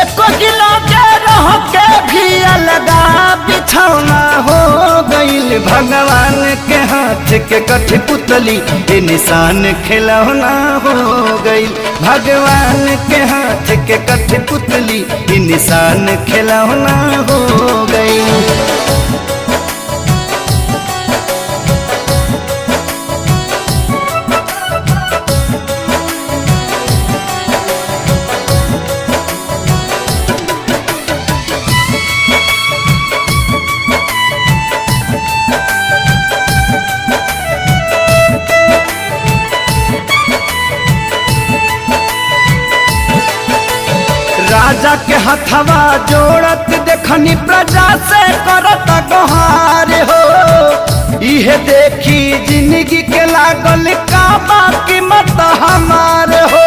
एको किलो के रह के भी अलगा बिछौना हो गईल। भगवान के हाथ के कठपुतली ये निशान खिलौना हो गईल। भगवान के हाथ के कठपुतली ये निशान खिलौना हो गईल। राजा के हथवा जोड़त देखनी प्रजा से करत गोहार हो। इहे देखी जिंदगी के लागल का बाकी मत हमार हो।